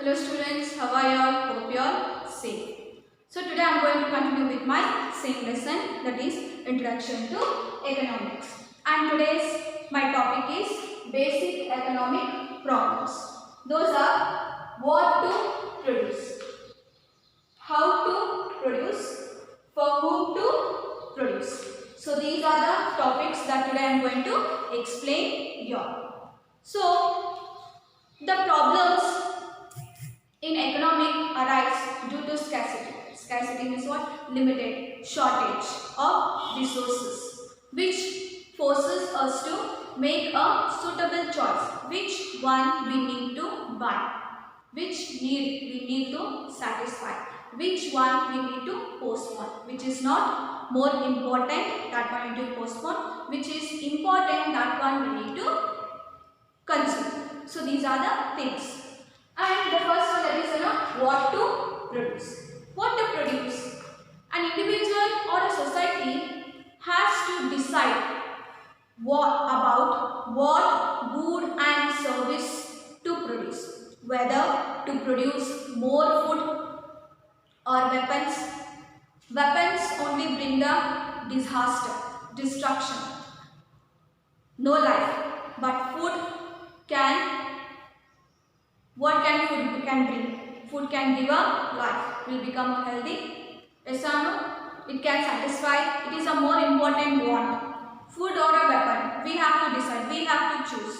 Hello students, how are you all? Hope you are safe. So today I am going to continue with my same lesson, that is Introduction to Economics. And today's my topic is Basic Economic Problems. Those are what to produce, how to produce, for whom to produce. So these are the topics that today I am going to explain here. So the problems in economic arise due to scarcity. Scarcity means what? Limited, shortage of resources, which forces us to make a suitable choice. Which one we need to buy? Which need we need to satisfy? Which one we need to postpone? Which is not more important, that one we need to postpone. Which is important, that one we need to consume. So these are the things. And the first one, that is what to produce. What to produce? An individual or a society has to decide about what good and service to produce. Whether to produce more food or weapons. Weapons only bring the disaster, destruction, no life. But food can, what can food can bring? Food can give a life. Will become healthy. Yes or no? It can satisfy. It is a more important want. Food or a weapon. We have to decide. We have to choose.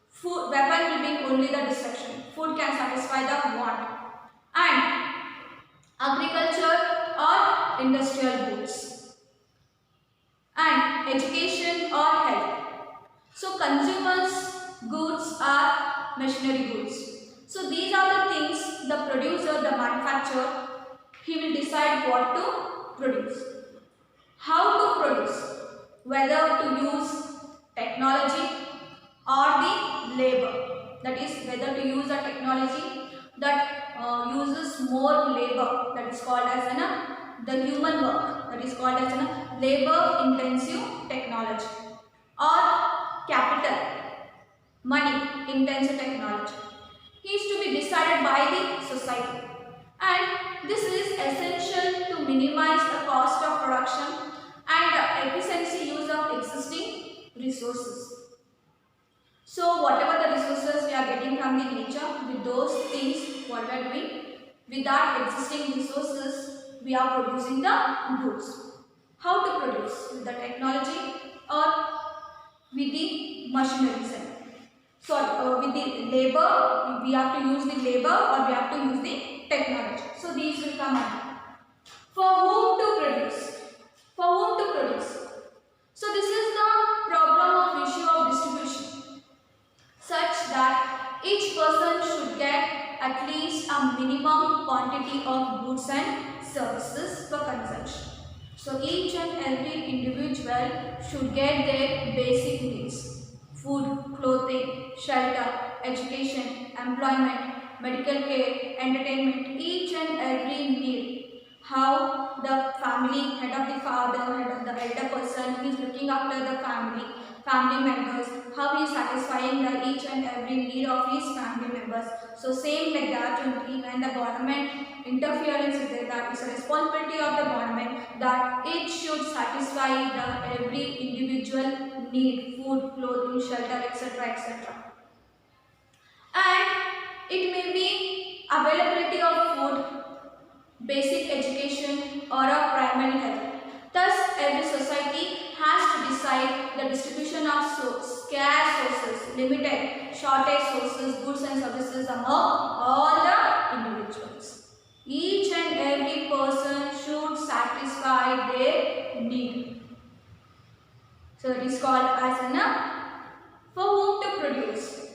Food, weapon will bring only the destruction. Food can satisfy the want. And agriculture or industrial goods. And education or health. So consumers goods are machinery goods. So these are the things the producer, the manufacturer, he will decide what to produce. How to produce, whether to use technology or the labor. That is, whether to use a technology that uses more labor, that is called as the human work, that is called as labor intensive technology, or capital, money intensive technology. Is to be decided by the society, and this is essential to minimize the cost of production and efficiency use of existing resources. So whatever the resources we are getting from the nature, with those things what we are doing, with that existing resources we are producing the goods. How to produce? With the technology or with the machinery side. With the labor, we have to use the labor or we have to use the technology. So these will come under. For whom to produce? For whom to produce? So this is the problem of issue of distribution, such that each person should get at least a minimum quantity of goods and services for consumption. So each and every individual should get their basic needs. Food, clothing, shelter, education, employment, medical care, entertainment, each and every need. How the family, head of the father, head of the elder person who is looking after the family members, how he is satisfying the each and every need of his family members. So same like that, when the government interference is there, that is a responsibility of the government that it should satisfy the every individual need, food, clothing, shelter, etc., etc. And it may be availability of food, basic education, or a primary health. Thus, every society has to decide the distribution of scarce sources, limited, shortage sources, goods and services among all the individuals. Each and every person should satisfy their need. So it is called as for whom to produce.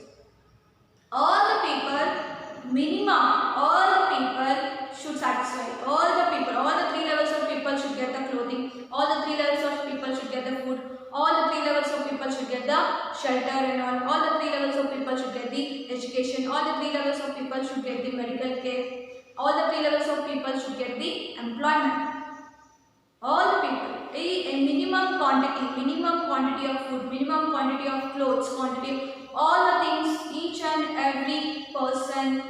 All the people, minimum, all the people should satisfy. All the people, all the three levels of people should get the clothing. All the three levels of people should get the food. All the three levels of people should get the shelter and all. All the three levels of people should get the education. All the three levels of people should get the medical care. All the three levels of people should get the employment. All the people, a minimum quantity of food, minimum quantity of clothes, all the things, each and every person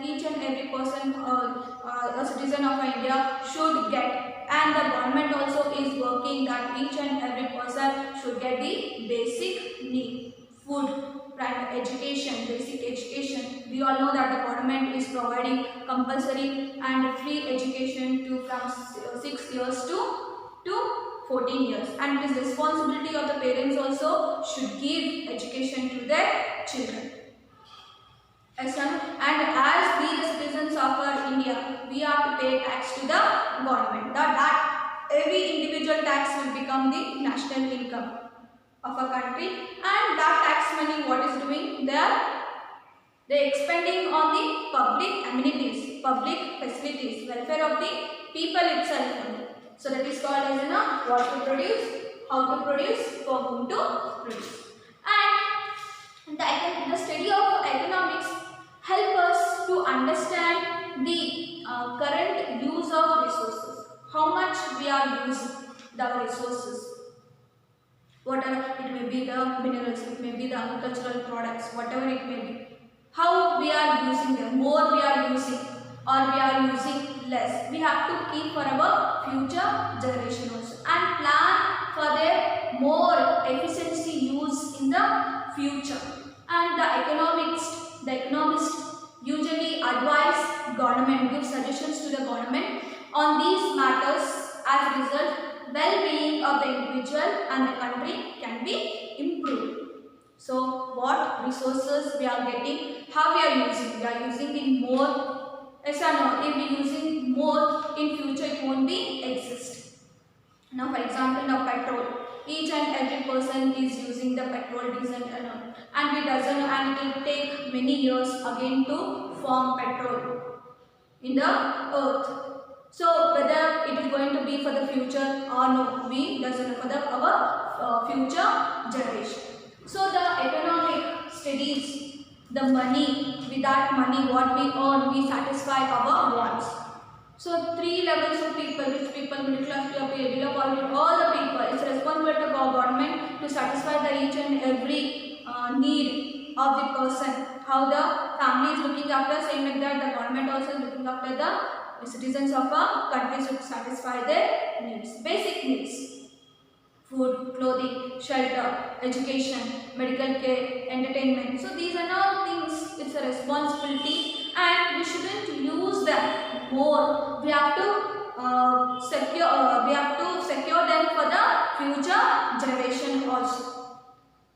person a citizen of India should get, and the government also is working that each and every person should get the basic need: food, primary education, basic education. We all know that the government is providing compulsory and free education to from 6 years to 14 years, and it is responsibility of the parents also should give education to their children. Yes, and as we the citizens of our India, we have to pay tax to the government. That every individual tax will become the national income of a country, and that tax money what is doing? They expending on the public amenities, public facilities, welfare of the people itself only. So that is called as what to produce, how to produce, for whom to produce. And the study of economics help us to understand the current use of resources. How much we are using the resources. Whatever it may be, the minerals, it may be the agricultural products, whatever it may be. How we are using them, more we are using or we are using less. We have to keep for our future generation also and plan for their more efficiency use in the future. And the economists usually advise government, give suggestions to the government on these matters. As a result, well-being of the individual and the country can be improved. So, what resources we are getting, how we are using? We are using in more, yes or no? If we are using more in future, it won't be exist. Now, for example, now petrol. Each and every person is using the petrol, diesel, and it doesn't, and it will take many years again to form petrol in the earth. So whether it is going to be for the future or no, we doesn't know for our future generation. So the economic studies the money. With that money, what we earn, we satisfy our wants. So three levels of people: rich people, middle class people, below poverty, all the people. It's responsibility of our government to satisfy the each and every need of the person. How the family is looking after, same like that the government also is looking after the citizens of a country should satisfy their needs, basic needs. Food, clothing, shelter, education, medical care, entertainment. So these are all things, it's a responsibility and we shouldn't use them more. We have to secure them for the future generation also.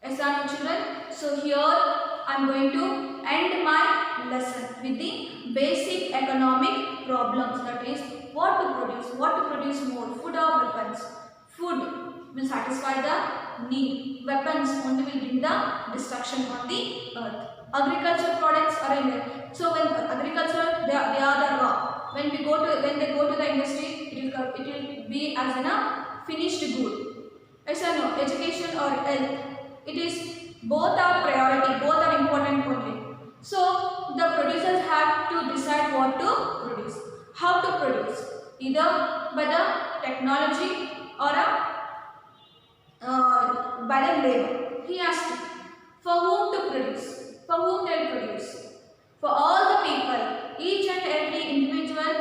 Yes, our children. So here I am going to end my lesson with the basic economic problems, that is what to produce more, food or weapons. Food will satisfy the need. Weapons only will bring the destruction on the earth. Agricultural products are in there. So when agriculture, they are the raw. When they go to the industry, it will be as a finished good. Yes or no? Education or health, it is both are priority, both are important only. So the producers have to decide what to produce, how to produce, either by the technology or by the labor. He has to. For whom to produce? For whom they will produce? For all the people, each and every individual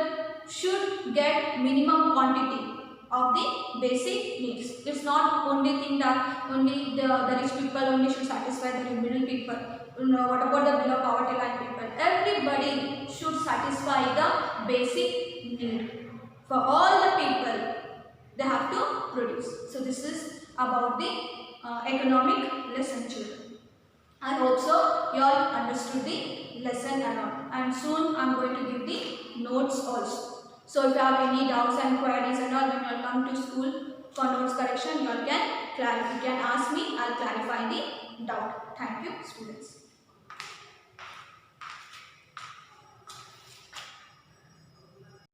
should get minimum quantity of the basic needs. It's not only thing that only the rich people only should satisfy the middle people. What about the below poverty line people? Everybody should satisfy the basic need. For all the people, they have to produce. So this is about the economic lesson, children. I hope so you all understood the lesson and all. And soon I am going to give the notes also. So if you have any doubts and queries and all, when you all come to school for notes correction, you all can ask me. I will clarify the doubt. Thank you, students.